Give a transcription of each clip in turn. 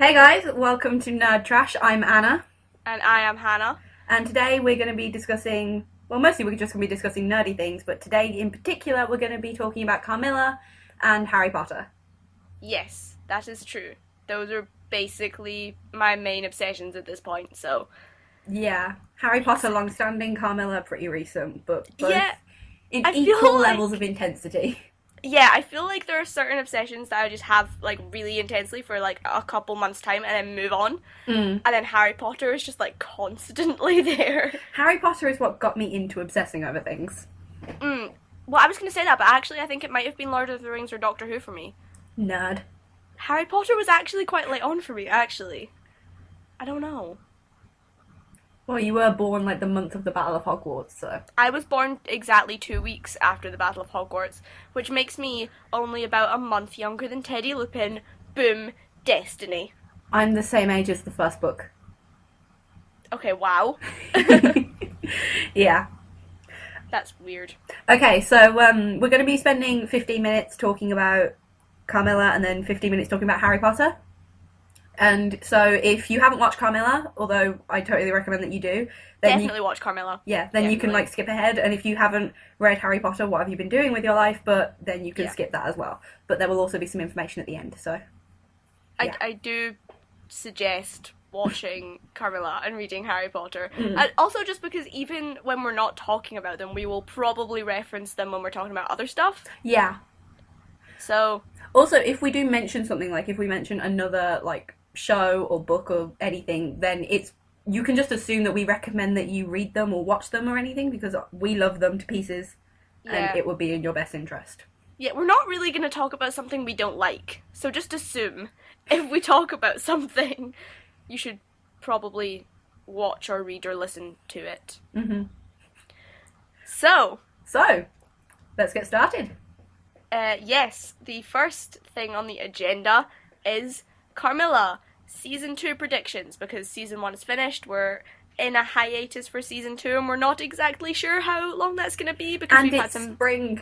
Hey guys, welcome to Nerdtrash. I'm Anna, And I am Hannah. and today we're going to be discussing, well, mostly we're just going to be discussing nerdy things, but today in particular we're going to be talking about Carmilla and Harry Potter. Yes, that is true. Those are basically my main obsessions at this point, so. Yeah, Harry Potter long-standing, Carmilla pretty recent, but both Yeah, in I feel equal like. levels of intensity. Yeah, I feel like there are certain obsessions that I just have, like, really intensely for, like, a couple months' time and then move on. Mm. And then Harry Potter is just, like, constantly there. Harry Potter is what got me into obsessing over things. Well, I was gonna say that, but actually I think it might have been Lord of the Rings or Doctor Who for me. Nerd. Harry Potter was actually quite late on for me, actually. I don't know. Well, you were born like the month of the Battle of Hogwarts, so. I was born exactly 2 weeks after the Battle of Hogwarts, which makes me only about a month younger than Teddy Lupin. Boom, destiny. I'm the same age as the first book. Okay, wow. Yeah. That's weird. Okay, so we're going to be spending 15 minutes talking about Carmilla and then 15 minutes talking about Harry Potter. And so if you haven't watched Carmilla, although I totally recommend that you do, then Definitely watch Carmilla. yeah, then you can like skip ahead. And if you haven't read Harry Potter, what have you been doing with your life? But then you can skip that as well. But there will also be some information at the end. So yeah. I do suggest watching Carmilla and reading Harry Potter. And also just because even when we're not talking about them, we will probably reference them when we're talking about other stuff. Yeah. So Also, if we do mention something, like if we mention another like show or book or anything, then you can just assume that we recommend that you read them or watch them or anything because we love them to pieces and it would be in your best interest. Yeah, we're not really going to talk about something we don't like. So just assume if we talk about something, you should probably watch or read or listen to it. Mm-hmm. So, let's get started. yes, the first thing on the agenda is Carmilla, Season 2 predictions, because Season 1 is finished, we're in a hiatus for Season 2, and we're not exactly sure how long that's going to be, because And we've it's had some... spring.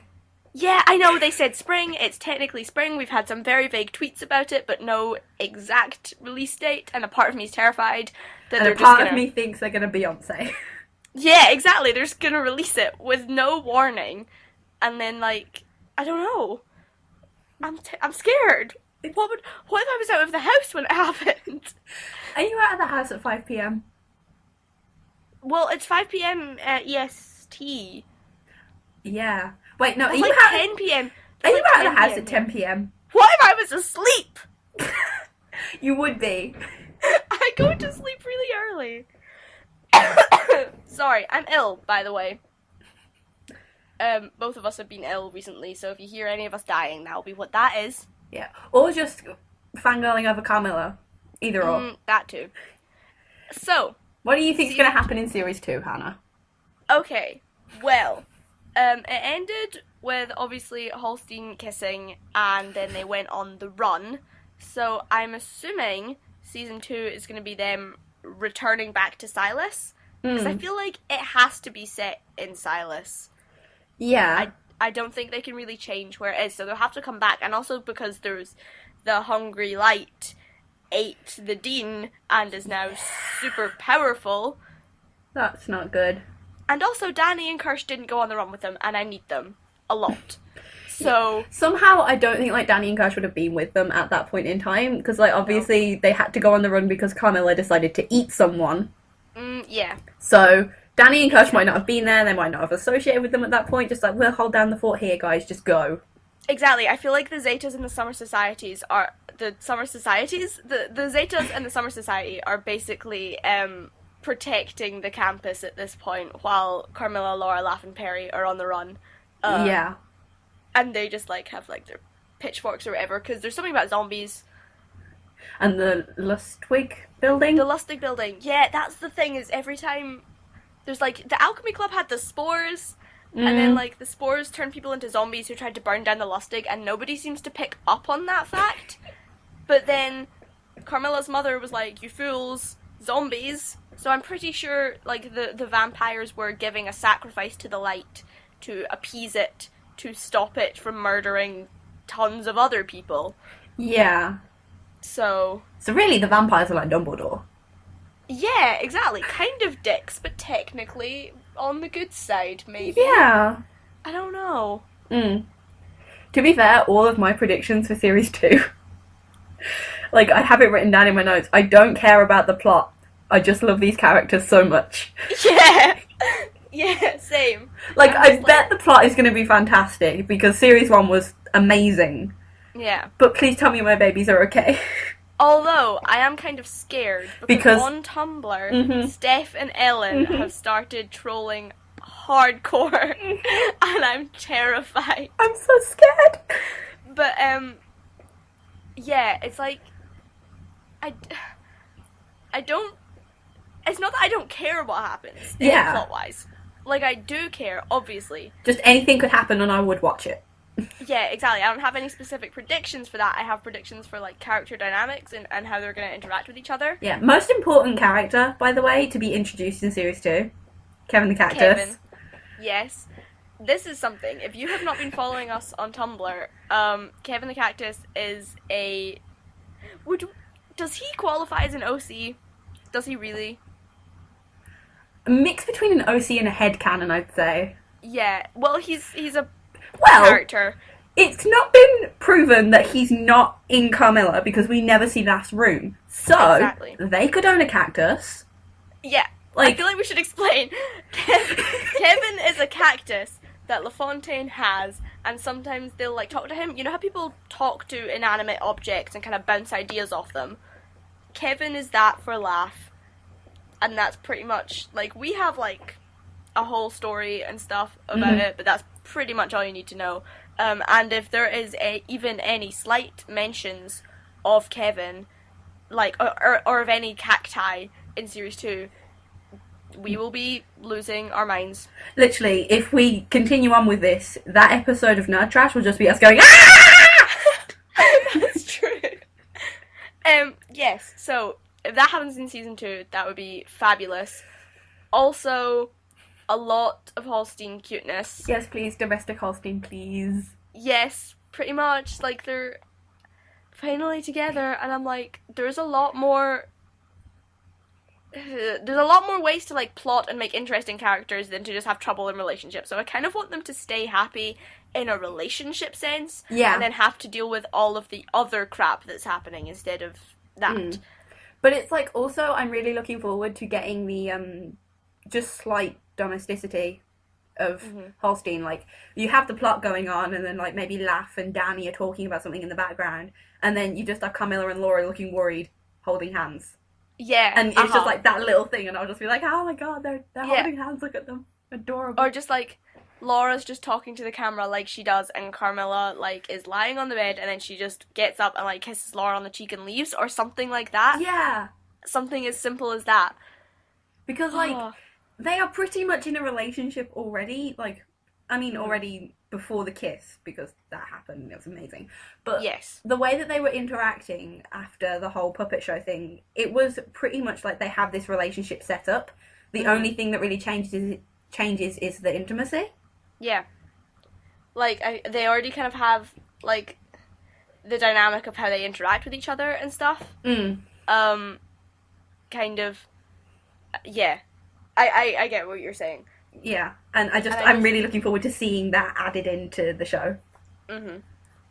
Yeah, I know, they said spring, it's technically spring, we've had some very vague tweets about it, but no exact release date, and a part of me is terrified that they're And a just part gonna... of me thinks they're going to Beyonce. Yeah, exactly, they're just gonna release it with no warning, and then, like, I don't know. I'm scared. What if I was out of the house when it happened? Are you out of the house at 5 p.m? Well, it's 5 p.m. EST. Yeah. Wait, no, It's like 10 p.m. Are you out of the 10 house p.m. at 10 p.m? What if I was asleep? You would be. I go to sleep really early. Sorry, I'm ill, by the way. Both of us have been ill recently, so if you hear any of us dying, that'll be what that is. Yeah. Or just fangirling over Carmilla. Either or. That too. So, What do you think is going to happen in Series 2, Hannah? okay, well, it ended with, obviously, Holstein kissing, and then they went on the run, so I'm assuming Season 2 is going to be them returning back to Silas, because I feel like it has to be set in Silas. Yeah. I don't think they can really change where it is, so they'll have to come back, and also because there's the Hungry Light ate the Dean and is now super powerful. That's not good. And also, Danny and Kirsch didn't go on the run with them, and I need them a lot. So somehow I don't think like Danny and Kirsch would have been with them at that point in time because like obviously they had to go on the run because Carmilla decided to eat someone. Yeah. So Danny and Kirsch might not have been there. They might not have associated with them at that point. Just like, we'll hold down the fort here, guys. Just go. Exactly. I feel like the Zetas and the Summer Societies are the Summer Societies. The Zetas and the Summer Society are basically protecting the campus at this point, while Carmilla, Laura, Laugh, and Perry are on the run. Yeah. And they just like have like their pitchforks or whatever because there's something about zombies. And the Lustwig building. The Lustig building. Yeah, that's the thing. Is every time there's like the Alchemy Club had the spores. And then, like, the spores turn people into zombies who tried to burn down the Lustig, and nobody seems to pick up on that fact. But then, Carmilla's mother was like, you fools, zombies. So I'm pretty sure, like, the vampires were giving a sacrifice to the light to appease it, to stop it from murdering tons of other people. Yeah. So really the vampires are like Dumbledore. yeah, exactly. Kind of dicks, but technically on the good side, maybe. Yeah. I don't know. To be fair, all of my predictions for series 2, like, I have it written down in my notes. I don't care about the plot. I just love these characters so much. Yeah. Yeah, same. Like, I bet the plot is going to be fantastic because series 1 was amazing. Yeah. But please tell me my babies are okay. Although, I am kind of scared because on Tumblr, Steph and Ellen have started trolling hardcore, and I'm terrified. I'm so scared. But, yeah, it's like, I don't, it's not that I don't care what happens, plot-wise. Like, I do care, obviously. Just anything could happen and I would watch it. Yeah, exactly. I don't have any specific predictions for that. I have predictions for, like, character dynamics and how they're going to interact with each other. Yeah, most important character, by the way, to be introduced in Series 2. Kevin the Cactus. Kevin. Yes. This is something. If you have not been following us on Tumblr, Kevin the Cactus is a... Does he qualify as an OC? Does he really? A mix between an OC and a headcanon, I'd say. Yeah. Well, he's a character. It's not been proven that he's not in Carmilla because we never see Last Room. So, they could own a cactus. Yeah. I feel like we should explain. Kevin is a cactus that LaFontaine has, and sometimes they'll, like, talk to him. You know how people talk to inanimate objects and kind of bounce ideas off them? Kevin is that for laugh. And that's pretty much, like, we have, like, a whole story and stuff about it, but that's pretty much all you need to know. And if there is even any slight mentions of Kevin, like, or of any cacti in Series 2, we will be losing our minds. Literally, if we continue on with this, that episode of Nerdtrash will just be us going, ah! That's true. Yes, so if that happens in Season 2, that would be fabulous. Also, a lot of Holstein cuteness. Yes, please, domestic Holstein, please. Yes, pretty much. Like, they're finally together, and I'm like, there's a lot more ways to, like, plot and make interesting characters than to just have trouble in relationships. So I kind of want them to stay happy in a relationship sense. Yeah. And then have to deal with all of the other crap that's happening instead of that. But it's, like, also, I'm really looking forward to getting the, just slight domesticity of Holstein. Like, you have the plot going on, and then, like, maybe Laugh and Danny are talking about something in the background, and then you just have Carmilla and Laura looking worried, holding hands. Yeah. And it's just, like, that little thing, and I'll just be like, oh my god, they're holding hands, look at them. Adorable. Or just, like, Laura's just talking to the camera like she does, and Carmilla, like, is lying on the bed, and then she just gets up and, like, kisses Laura on the cheek and leaves, or something like that. Yeah. Something as simple as that. Because, like, they are pretty much in a relationship already, like, I mean, already before the kiss, because that happened, and it was amazing. But yes, the way that they were interacting after the whole puppet show thing, it was pretty much like they have this relationship set up. The only thing that really changes is the intimacy. Yeah. Like, they already kind of have, like, the dynamic of how they interact with each other and stuff. Kind of, yeah. I get what you're saying. Yeah, and I'm really looking forward to seeing that added into the show.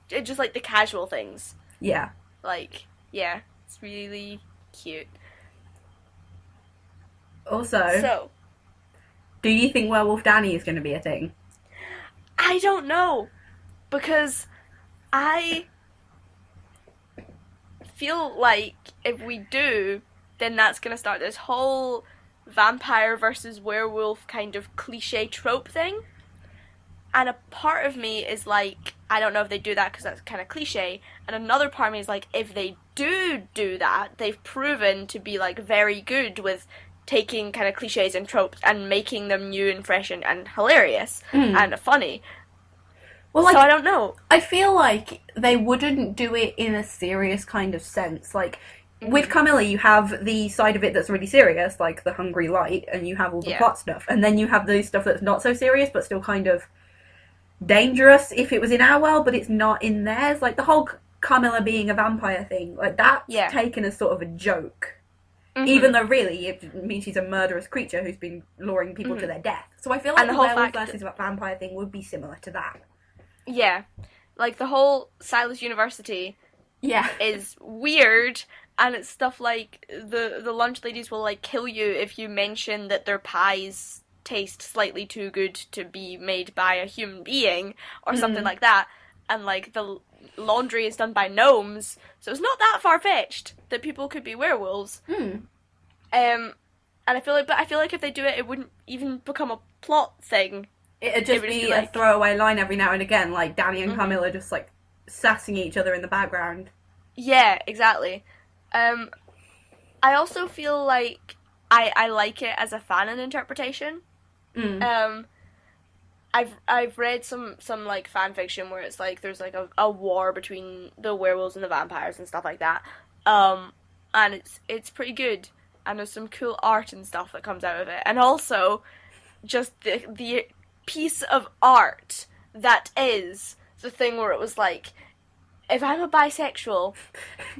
Just, like, the casual things. Yeah. Like, yeah, it's really cute. Also, do you think Werewolf Danny is going to be a thing? I don't know, because I feel like if we do, then that's going to start this whole vampire versus werewolf kind of cliche trope thing. And a part of me is like, I don't know if they do that because that's kind of cliche. And another part of me is like, if they do that, they've proven to be, like, very good with taking kind of cliches and tropes and making them new and fresh and hilarious and funny. Well, like, so I don't know. I feel like they wouldn't do it in a serious kind of sense. Like, with Carmilla, you have the side of it that's really serious, like the hungry light, and you have all the plot stuff. And then you have the stuff that's not so serious, but still kind of dangerous if it was in our world, but it's not in theirs. Like, the whole Carmilla being a vampire thing, like, that's taken as sort of a joke. Even though really it means she's a murderous creature who's been luring people to their death. So I feel like the werewolf versus vampire thing would be similar to that. Yeah. Like, the whole Silas University is weird, and it's stuff like the lunch ladies will, like, kill you if you mention that their pies taste slightly too good to be made by a human being, or something like that. And, like, the laundry is done by gnomes, so it's not that far-fetched that people could be werewolves. And I feel like if they do it, it wouldn't even become a plot thing. It'd just be a throwaway line every now and again, like Danny and Carmilla just, like, sassing each other in the background. Yeah, exactly. I also feel like I like it as a fanon interpretation. I've read some like fan fiction where it's like there's like a war between the werewolves and the vampires and stuff like that. And it's pretty good, and there's some cool art and stuff that comes out of it. And also just the piece of art that is the thing where it was like, if I'm a bisexual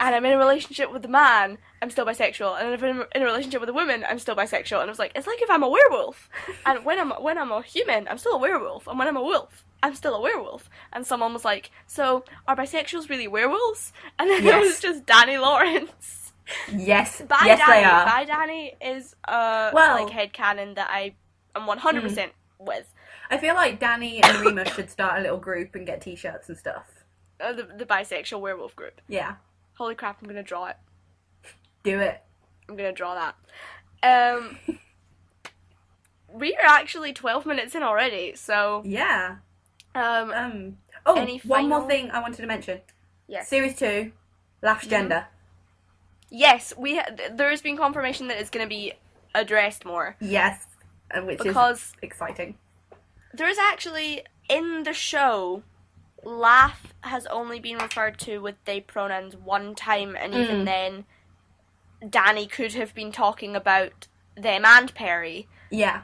and I'm in a relationship with a man, I'm still bisexual, and if I'm in a relationship with a woman, I'm still bisexual. And it was like, it's like if I'm a werewolf, and when I'm a human, I'm still a werewolf, and when I'm a wolf, I'm still a werewolf. And someone was like, so are bisexuals really werewolves? And then it was just Danny Lawrence. Yes, Danny, they are. By Danny is like headcanon that I am 100% with. I feel like Danny and Remus should start a little group and get t-shirts and stuff. The bisexual werewolf group. Yeah. Holy crap, I'm gonna draw it. Do it. I'm gonna draw that. We are actually 12 minutes in already, so... Yeah. Any one more thing I wanted to mention. Yes. Series 2, Laugh's gender. Yes, there has been confirmation that it's gonna be addressed more. Yes, which is exciting. There is actually, in the show, Laugh has only been referred to with they pronouns one time, and even then, Danny could have been talking about them and Perry. Yeah.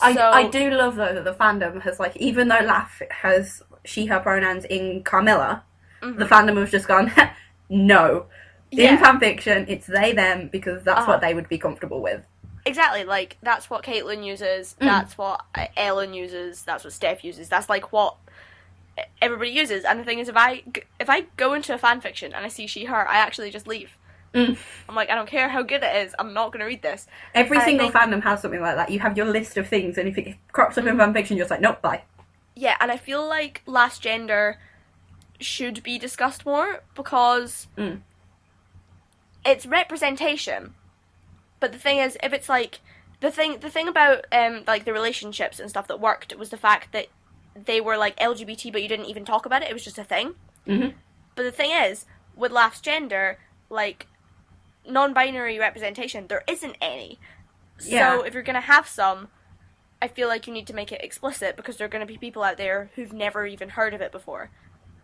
I do love, though, that the fandom has, like, even though Laugh has she/her pronouns in Carmilla, the fandom has just gone, no. In fanfiction, it's they, them, because that's what they would be comfortable with. Exactly, like, that's what Caitlin uses, that's what Ellen uses, that's what Steph uses, that's, like, what everybody uses. And the thing is, if I go into a fanfiction and I see she/her, I actually just leave. I'm like, I don't care how good it is, I'm not going to read this. Every single fandom has something like that. You have your list of things, and if it crops up in fanfiction, you're just like, nope, bye. Yeah, and I feel like last gender should be discussed more, because it's representation. But the thing is, if it's like, the thing about like the relationships and stuff that worked was the fact that they were like LGBT, but you didn't even talk about it. It was just a thing. But the thing is, with Laugh's gender, like, non-binary representation, there isn't any. So if you're gonna have some, I feel like you need to make it explicit, because there are gonna be people out there who've never even heard of it before.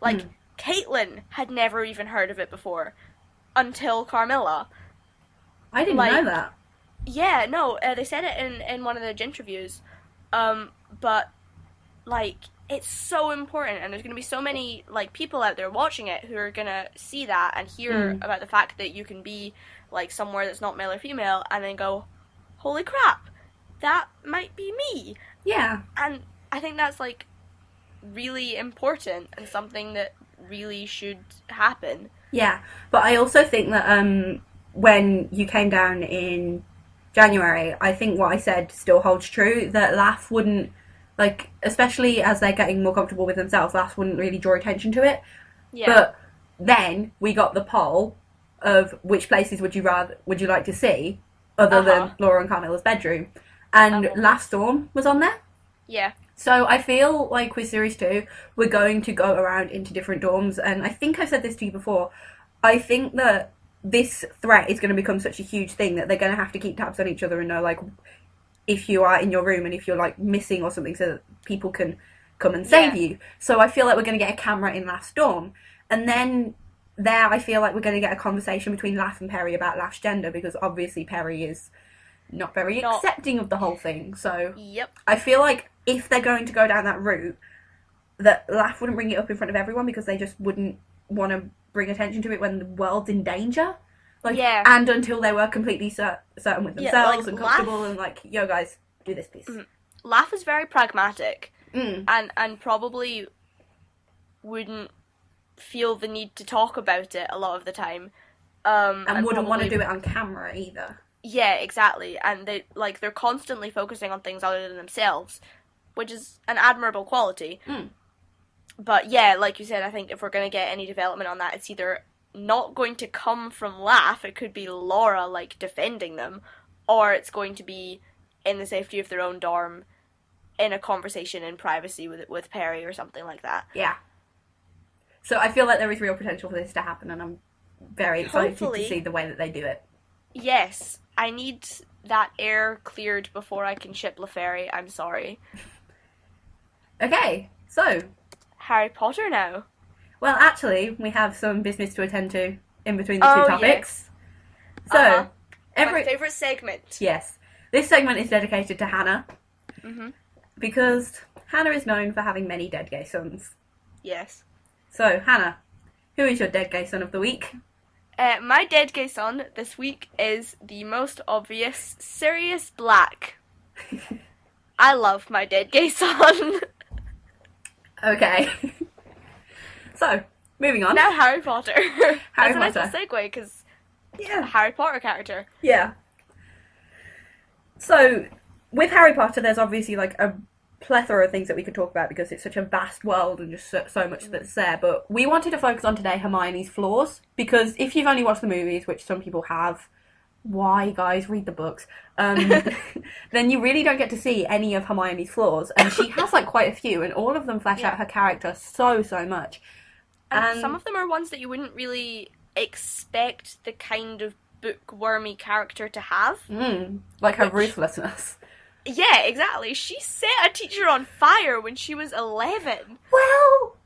Like, Caitlin had never even heard of it before until Carmilla. I didn't know that. Yeah, no, they said it in one of the interviews. But, like, it's so important, and there's going to be so many, like, people out there watching it who are going to see that and hear about the fact that you can be, like, somewhere that's not male or female, and then go, holy crap, that might be me. Yeah. And I think that's, like, really important and something that really should happen. Yeah, but I also think that when you came down in January, I think what I said still holds true, that Laugh wouldn't, like, especially as they're getting more comfortable with themselves, Laugh wouldn't really draw attention to it. Yeah. But then we got the poll of which places would you like to see other than Laura and Carmilla's bedroom, and Last Storm was on there. Yeah. So I feel like with Series 2, we're going to go around into different dorms, and I think I've said this to you before, I think that this threat is going to become such a huge thing that they're going to have to keep tabs on each other and know, like, if you are in your room and if you're, like, missing or something, so that people can come and save you. So I feel like we're going to get a camera in Last Storm, and then there I feel like we're going to get a conversation between Laugh and Perry about Laugh's gender, because obviously Perry is not very accepting of the whole thing. So I feel like if they're going to go down that route, that Laugh wouldn't bring it up in front of everyone, because they just wouldn't want to bring attention to it when the world's in danger. Like, Yeah. And until they were completely certain with themselves and comfortable and like, yo guys, do this piece. Laugh is very pragmatic and probably wouldn't feel the need to talk about it a lot of the time. And wouldn't want to do it on camera either. Yeah, exactly. And they're constantly focusing on things other than themselves, which is an admirable quality. But yeah, like you said, I think if we're going to get any development on that, it's either not going to come from Laugh, it could be Laura, like, defending them, or it's going to be in the safety of their own dorm, in a conversation in privacy with Perry or something like that. Yeah. So I feel like there is real potential for this to happen, and I'm very excited to see the way that they do it. Yes, I need that air cleared before I can ship LaFerry, I'm sorry. Okay, so... Harry Potter now. Well, actually, we have some business to attend to in between the two topics. Yes. So, my favourite segment. Yes. This segment is dedicated to Hannah. Because Hannah is known for having many dead gay sons. Yes. So, Hannah, who is your dead gay son of the week? My dead gay son this week is the most obvious Sirius Black. I love my dead gay son. Okay. So, moving on. Now Harry Potter. Harry That's a nice little segue, because Harry Potter character. Yeah. So, with Harry Potter, there's obviously, like, a plethora of things that we could talk about because it's such a vast world and just so much that's there. But we wanted to focus on today Hermione's flaws, because if you've only watched the movies, which some people have, why, guys, read the books, then you really don't get to see any of Hermione's flaws. And she has, like, quite a few, and all of them flesh out her character so much. And some of them are ones that you wouldn't really expect the kind of bookwormy character to have. Like her ruthlessness. Yeah, exactly. She set a teacher on fire when she was 11. Well,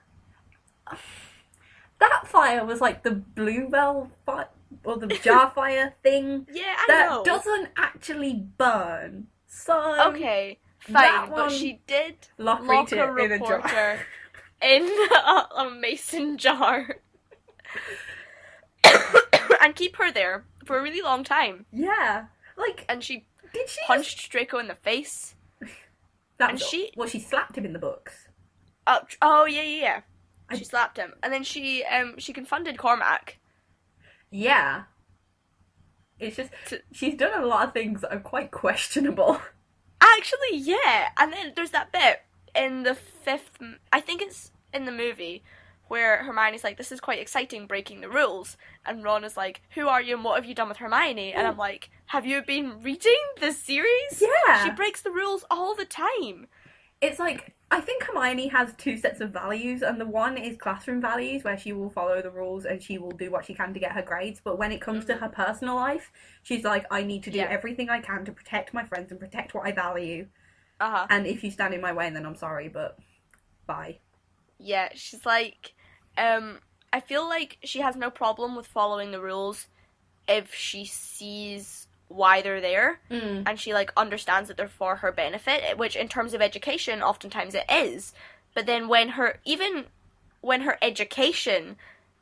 that fire was like the bluebell fire, or the jar fire thing. Yeah, I know. That doesn't actually burn. So... Okay, fine, but she did lock a reporter in a mason jar. And keep her there for a really long time. Yeah. Like... And she did she punched Draco in the face. She slapped him in the books. Oh, yeah. She slapped him. And then she confronted Cormac. Yeah. It's just... she's done a lot of things that are quite questionable. Actually, yeah. And then there's that bit in the 5th... I think it's in the movie where Hermione's like, this is quite exciting, breaking the rules. And Ron is like, who are you and what have you done with Hermione? And I'm like, have you been reading the series? Yeah. She breaks the rules all the time. It's like, I think Hermione has two sets of values, and the one is classroom values, where she will follow the rules and she will do what she can to get her grades. But when it comes to her personal life, she's like, I need to do everything I can to protect my friends and protect what I value. And if you stand in my way, then I'm sorry, but bye. Yeah, she's like... I feel like she has no problem with following the rules if she sees why they're there, and she, like, understands that they're for her benefit, which in terms of education, oftentimes it is. But then when her education,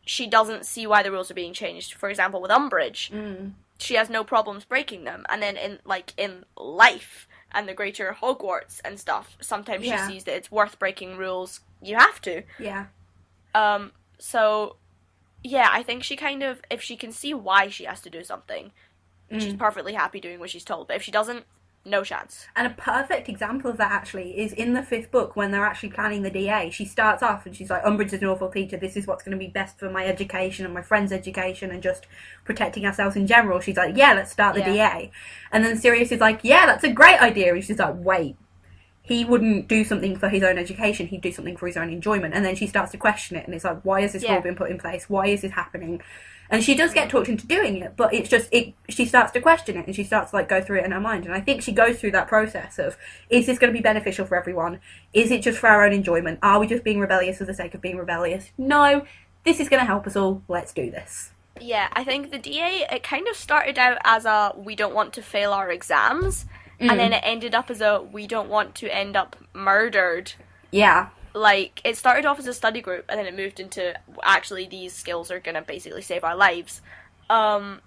she doesn't see why the rules are being changed. For example, with Umbridge, she has no problems breaking them. And then in life and the greater Hogwarts and stuff, sometimes she sees that it's worth breaking rules. You have to. Yeah. So, yeah, I think she kind of, if she can see why she has to do something, she's perfectly happy doing what she's told. But if she doesn't, no chance. And a perfect example of that, actually, is in the 5th book, when they're actually planning the DA. She starts off and she's like, Umbridge is an awful teacher, this is what's going to be best for my education and my friends' education and just protecting ourselves in general. She's like, yeah, let's start the DA. And then Sirius is like, yeah, that's a great idea. And she's like, wait. He wouldn't do something for his own education, he'd do something for his own enjoyment. And then she starts to question it, and it's like, why has this rule been put in place? Why is this happening? And she does get talked into doing it, but it's just, she starts to question it, and she starts to, like, go through it in her mind. And I think she goes through that process of, is this going to be beneficial for everyone? Is it just for our own enjoyment? Are we just being rebellious for the sake of being rebellious? No, this is going to help us all, let's do this. Yeah, I think the DA, it kind of started out as a, we don't want to fail our exams, and then it ended up as a, we don't want to end up murdered. Yeah. Like, it started off as a study group, and then it moved into, actually, these skills are gonna basically save our lives. And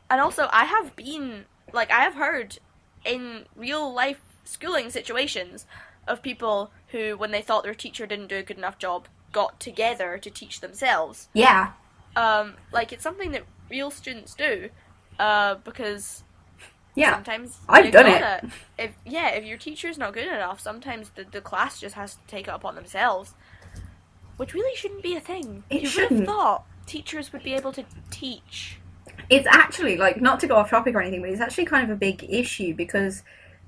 also, I have heard in real life schooling situations of people who, when they thought their teacher didn't do a good enough job, got together to teach themselves. Yeah. Like, it's something that real students do, because sometimes I've done it. If your teacher's not good enough, sometimes the class just has to take it upon themselves, which really shouldn't be a thing. You would have thought teachers would be able to teach. It's actually, like, not to go off topic or anything, but it's actually kind of a big issue because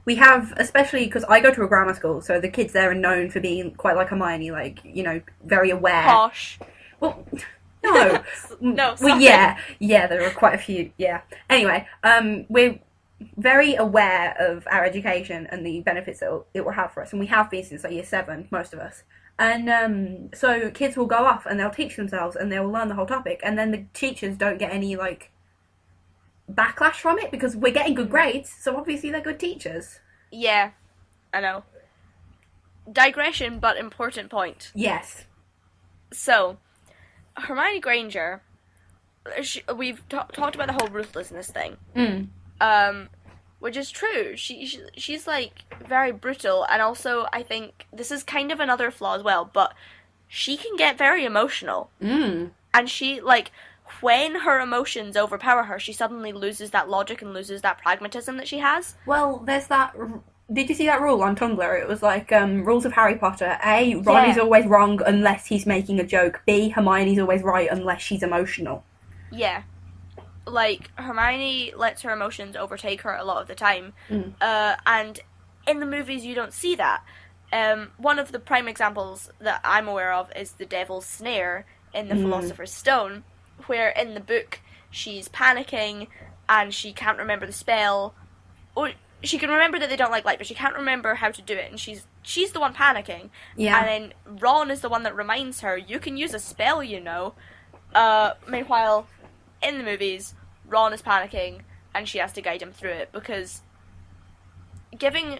we have, especially because I go to a grammar school, so the kids there are known for being quite like Hermione, like, you know, very aware. Posh. Well, no. No, well, yeah, there are quite a few, yeah. Anyway, we're very aware of our education and the benefits it will have for us, and we have been since like year 7, most of us. And so kids will go off and they'll teach themselves and they'll learn the whole topic, and then the teachers don't get any like backlash from it because we're getting good grades, so obviously they're good teachers. Yeah, I know. Digression, but important point. Yes. So, Hermione Granger, we've talked about the whole ruthlessness thing. Which is true. She's like very brutal, and also I think this is kind of another flaw as well, but she can get very emotional. And she, like, when her emotions overpower her, she suddenly loses that logic and loses that pragmatism that she has. Well, there's that... Did you see that rule on Tumblr? It was like, rules of Harry Potter. A, Ron is always wrong unless he's making a joke. B, Hermione's always right unless she's emotional. Yeah. Like, Hermione lets her emotions overtake her a lot of the time. And in the movies, you don't see that. One of the prime examples that I'm aware of is the Devil's Snare in the Philosopher's Stone, where in the book she's panicking and she can't remember the spell. Or she can remember that they don't like light, but she can't remember how to do it, and she's the one panicking. Yeah. And then Ron is the one that reminds her, you can use a spell, you know. Meanwhile, in the movies, Ron is panicking and she has to guide him through it, because getting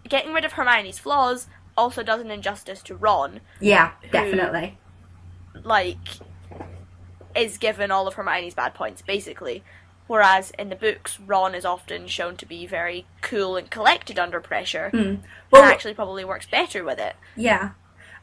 rid of Hermione's flaws also does an injustice to Ron. Yeah, definitely. Who, like, is given all of Hermione's bad points, basically. Whereas in the books, Ron is often shown to be very cool and collected under pressure. Well, and actually probably works better with it. Yeah.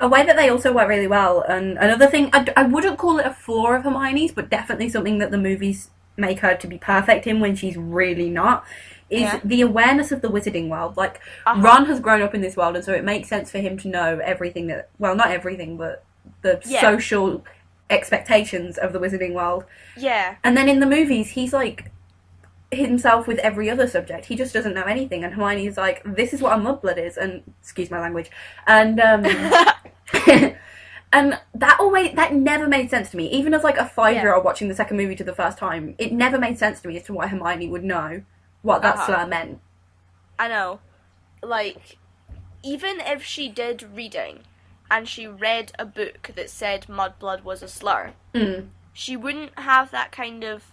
A way that they also work really well, and another thing, I wouldn't call it a flaw of Hermione's, but definitely something that the movies make her to be perfect in when she's really not, is the awareness of the wizarding world. Like, Ron has grown up in this world, and so it makes sense for him to know everything that, well, not everything, but the social expectations of the wizarding world. Yeah. And then in the movies, he's like himself with every other subject. He just doesn't know anything, and Hermione's like, this is what a mudblood is, and excuse my language, and and that never made sense to me. Even as like a 5-year-old watching the second movie to the first time, it never made sense to me as to why Hermione would know what that slur meant. I know. Like, even if she did reading and she read a book that said mudblood was a slur, she wouldn't have that kind of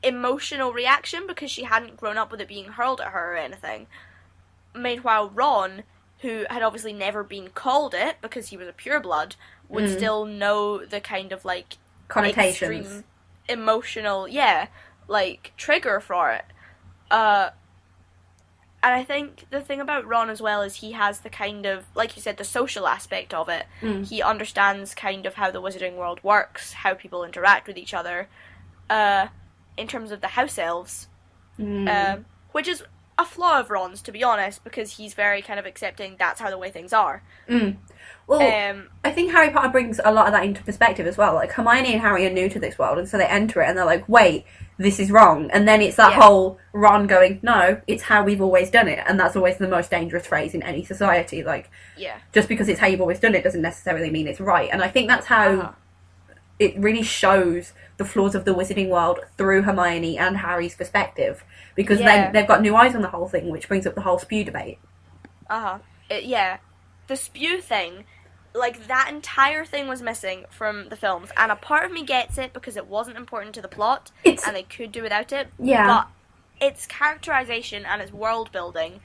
emotional reaction because she hadn't grown up with it being hurled at her or anything. Meanwhile, Ron, who had obviously never been called it because he was a pureblood, would still know the kind of, like, connotations, extreme emotional, like, trigger for it. And I think the thing about Ron as well is he has the kind of, like you said, the social aspect of it. He understands kind of how the wizarding world works, how people interact with each other, in terms of the house elves, which is a flaw of Ron's, to be honest, because he's very kind of accepting that's how the way things are. Well, I think Harry Potter brings a lot of that into perspective as well. Like, Hermione and Harry are new to this world, and so they enter it and they're like, wait, this is wrong. And then it's that whole Ron going, no, it's how we've always done it. And that's always the most dangerous phrase in any society. Like, just because it's how you've always done it doesn't necessarily mean it's right. And I think that's how it really shows the flaws of the wizarding world through Hermione and Harry's perspective. Because they've got new eyes on the whole thing, which brings up the whole SPEW debate. The SPEW thing, like, that entire thing was missing from the films, and a part of me gets it because it wasn't important to the plot, and they could do without it, but its characterization and its world building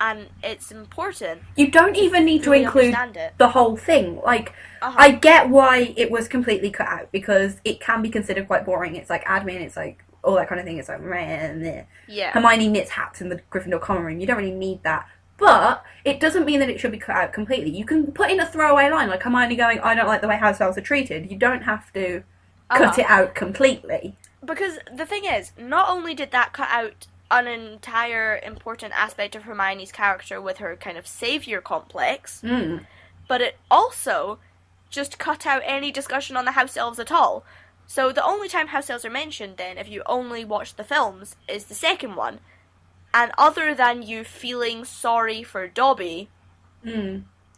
and it's important. You don't even need to really include understand it. the whole thing. Like, I get why it was completely cut out, because it can be considered quite boring. It's like admin, it's like all that kind of thing. It's like, meh. Yeah. Hermione knits hats in the Gryffindor common room. You don't really need that. But it doesn't mean that it should be cut out completely. You can put in a throwaway line, like Hermione going, I don't like the way house elves are treated. You don't have to cut it out completely. Because the thing is, not only did that cut out an entire important aspect of Hermione's character with her kind of savior complex, but it also just cut out any discussion on the house elves at all. So the only time house elves are mentioned then, if you only watch the films, is the second one. And other than you feeling sorry for Dobby,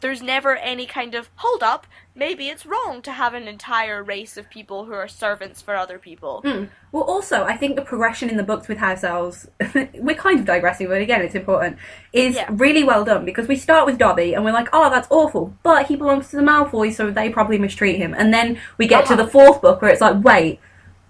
there's never any kind of, hold up, maybe it's wrong to have an entire race of people who are servants for other people. Well, also, I think the progression in the books with house elves, we're kind of digressing, but again, it's important, is really well done, because we start with Dobby, and we're like, oh, that's awful, but he belongs to the Malfoys, so they probably mistreat him. And then we get to the fourth book, where it's like, wait,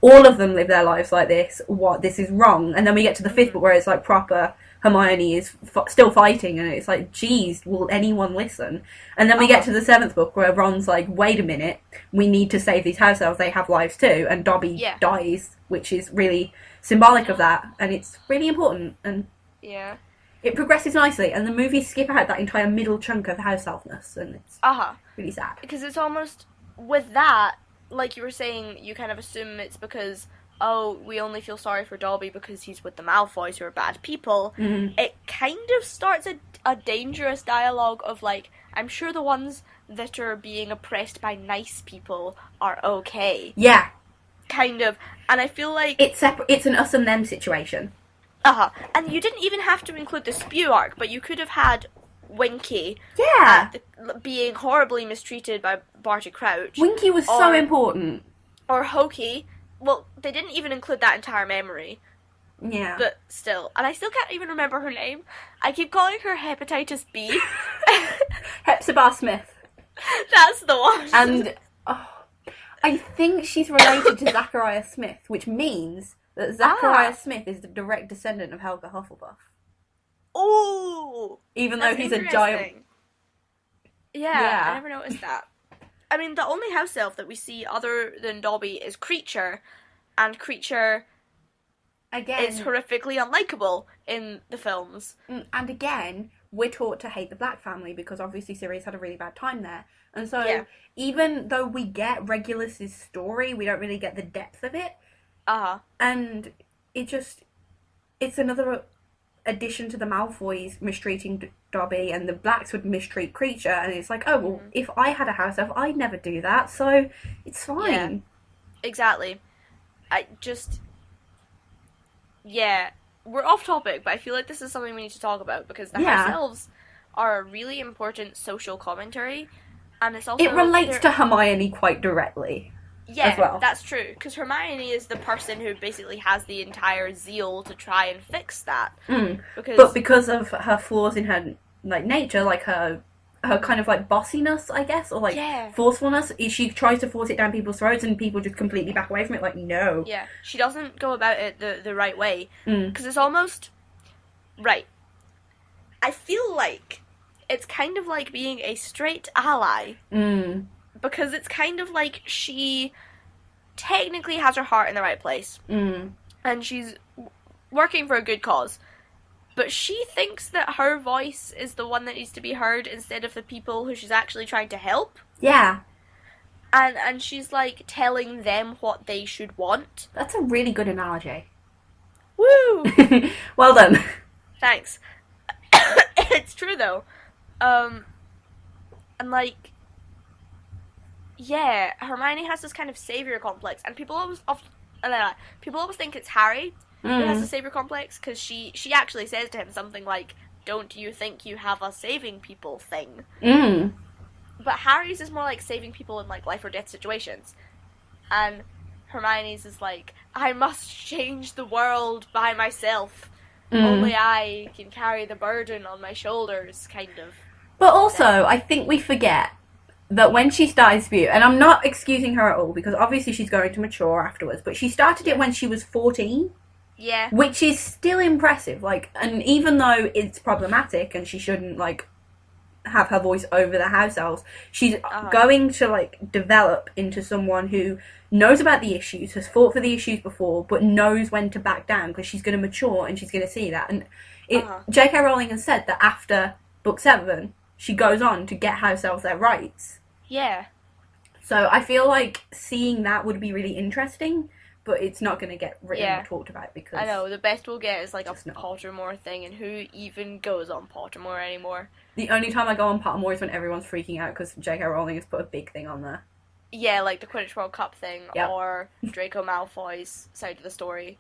all of them live their lives like this, this is wrong. And then we get to the fifth book, where it's like proper Hermione is still fighting, and it's like, geez, will anyone listen? And then we get to the seventh book, where Ron's like, wait a minute, we need to save these house elves, they have lives too, and Dobby dies, which is really symbolic of that, and it's really important, and it progresses nicely, and the movies skip out that entire middle chunk of house elfness, and it's really sad. Because it's almost, with that, like you were saying, you kind of assume it's because, oh, we only feel sorry for Dobby because he's with the Malfoys who are bad people. It kind of starts a dangerous dialogue of, like, I'm sure the ones that are being oppressed by nice people are okay. Yeah. Kind of. And I feel like... It's an us and them situation. And you didn't even have to include the SPEW arc, but you could have had Winky being horribly mistreated by Barty Crouch. Winky was so important. Or Hokey. Well, they didn't even include that entire memory. Yeah. But still. And I still can't even remember her name. I keep calling her Hepatitis B. Hepzibah Smith. That's the one. And I think she's related to Zachariah Smith, which means that Zachariah Smith is the direct descendant of Helga Hufflepuff. Ooh! Even though he's a giant... Yeah, I never noticed that. I mean, the only house elf that we see other than Dobby is Creature, and Creature again is horrifically unlikable in the films. And again, we're taught to hate the Black family because obviously Sirius had a really bad time there. And so even though we get Regulus's story, we don't really get the depth of it. And it's another addition to the Malfoys mistreating Dobby, and the Blacks would mistreat Creature, and it's like, oh, well, if I had a house elf, I'd never do that, so it's fine. Yeah, exactly. We're off topic, but I feel like this is something we need to talk about, because the house elves are a really important social commentary, and it's also... It relates to Hermione quite directly. Yeah, as well. That's true, because Hermione is the person who basically has the entire zeal to try and fix that. Because of her flaws in her nature, like her kind of like bossiness, I guess, or like forcefulness, she tries to force it down people's throats, and people just completely back away from it, like, no. Yeah, she doesn't go about it the right way, because it's almost... Right. I feel like it's kind of like being a straight ally. Because it's kind of like she technically has her heart in the right place. And she's working for a good cause. But she thinks that her voice is the one that needs to be heard instead of the people who she's actually trying to help. Yeah. And she's, like, telling them what they should want. That's a really good analogy. Woo! Well done. Thanks. It's true, though. And, like... Yeah, Hermione has this kind of savior complex, and people always think it's Harry who has a savior complex, because she actually says to him something like, "Don't you think you have a saving people thing?" But Harry's is more like saving people in like life or death situations, and Hermione's is like, "I must change the world by myself. Only I can carry the burden on my shoulders," kind of. But also, I think we forget that when she started SPEW, and I'm not excusing her at all, because obviously she's going to mature afterwards, but she started it when she was 14. Yeah. Which is still impressive. Like, and even though it's problematic and she shouldn't, like, have her voice over the house elves, she's going to, like, develop into someone who knows about the issues, has fought for the issues before, but knows when to back down, because she's going to mature and she's going to see that. And J.K. Rowling has said that after book 7, she goes on to get house elves their rights. Yeah. So I feel like seeing that would be really interesting, but it's not going to get written or talked about, because... I know, the best we'll get is, like, a Pottermore thing, and who even goes on Pottermore anymore? The only time I go on Pottermore is when everyone's freaking out because J.K. Rowling has put a big thing on there. Yeah, like the Quidditch World Cup thing, or Draco Malfoy's side of the story.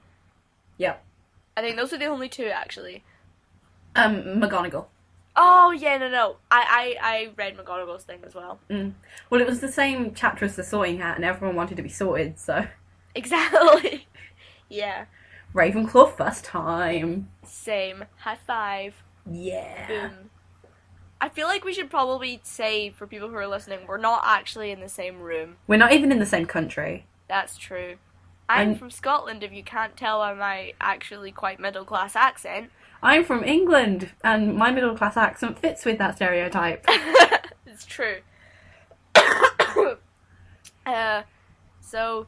Yep. I think those are the only two, actually. McGonagall. Oh, yeah, no. I read McGonagall's thing as well. Well, it was the same chapter as the Sorting Hat, and everyone wanted to be sorted, so... Exactly. Yeah. Ravenclaw first time. Same. High five. Yeah. Boom. I feel like we should probably say, for people who are listening, we're not actually in the same room. We're not even in the same country. That's true. I'm from Scotland, if you can't tell by my actually quite middle-class accent. I'm from England, and my middle-class accent fits with that stereotype. It's true. So...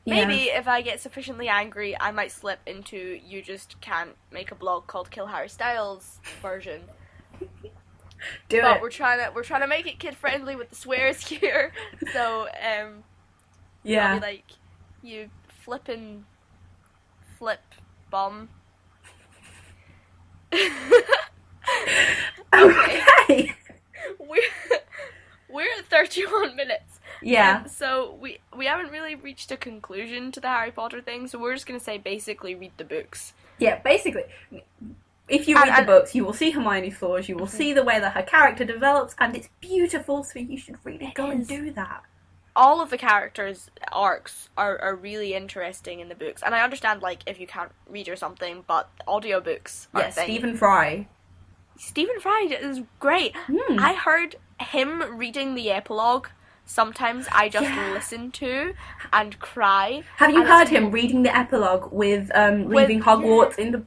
Maybe if I get sufficiently angry, I might slip into you just can't make a blog called Kill Harry Styles version. But we're trying to make it kid friendly with the swears here. So I'll be like, you flippin' flip bum. Okay. We're at 31 minutes. Yeah. So we haven't really reached a conclusion to the Harry Potter thing, so we're just going to say basically read the books. Yeah, basically. If you read the books, you will see Hermione's flaws, you will see the way that her character develops, and it's beautiful, so you should really go and do that. All of the characters' arcs are really interesting in the books, and I understand, like, if you can't read or something, but audiobooks are a thing. Stephen Fry. Stephen Fry is great. I heard him reading the epilogue. Sometimes I just listen to and cry. Have you heard him reading the epilogue with leaving Hogwarts in the...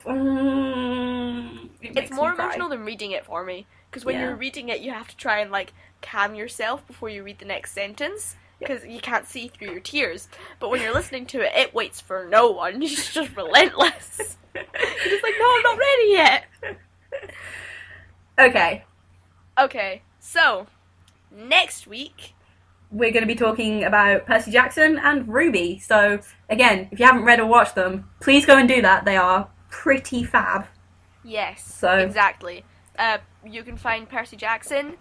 It's more emotional than reading it for me. Because when you're reading it, you have to try and, like, calm yourself before you read the next sentence. Because you can't see through your tears. But when you're listening to it, it waits for no one. It's just relentless. You're just like, no, I'm not ready yet. Okay, so, next week... we're going to be talking about Percy Jackson and Ruby. So, again, if you haven't read or watched them, please go and do that. They are pretty fab. Yes, exactly. You can find Percy Jackson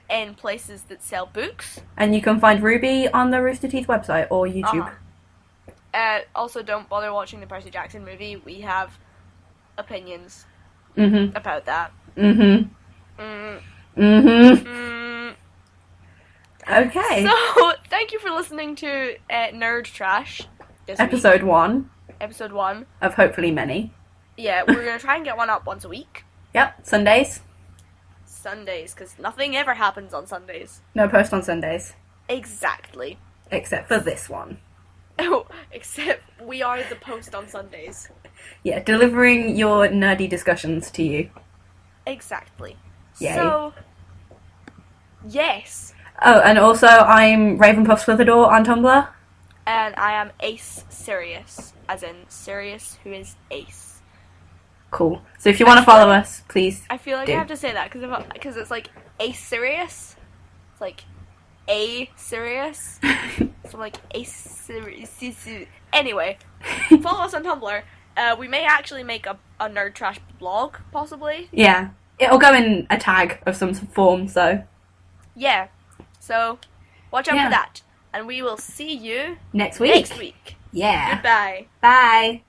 in places that sell books. And you can find Ruby on the Rooster Teeth website or YouTube. Also, don't bother watching the Percy Jackson movie. We have opinions about that. Okay. So, thank you for listening to Nerdtrash. Episode 1. Episode 1. Of hopefully many. Yeah, we're going to try and get one up once a week. Yep, Sundays. Sundays, because nothing ever happens on Sundays. No post on Sundays. Exactly. Except for this one. Oh, except we are the post on Sundays. Yeah, delivering your nerdy discussions to you. Exactly. Yay. So, yes. Oh, and also I'm Ravenpuff Slitherdoor on Tumblr. And I am Ace Sirius, as in Sirius, who is Ace. Cool. So if you want to follow us, please I feel like I have to say that, because it's like Ace Sirius. It's like A Sirius. So like Ace Sirius. Anyway, follow us on Tumblr. We may actually make a Nerdtrash blog, possibly. Yeah. It'll go in a tag of some form, so... yeah. So, watch out for that. And we will see you... next week. Next week. Yeah. Goodbye. Bye.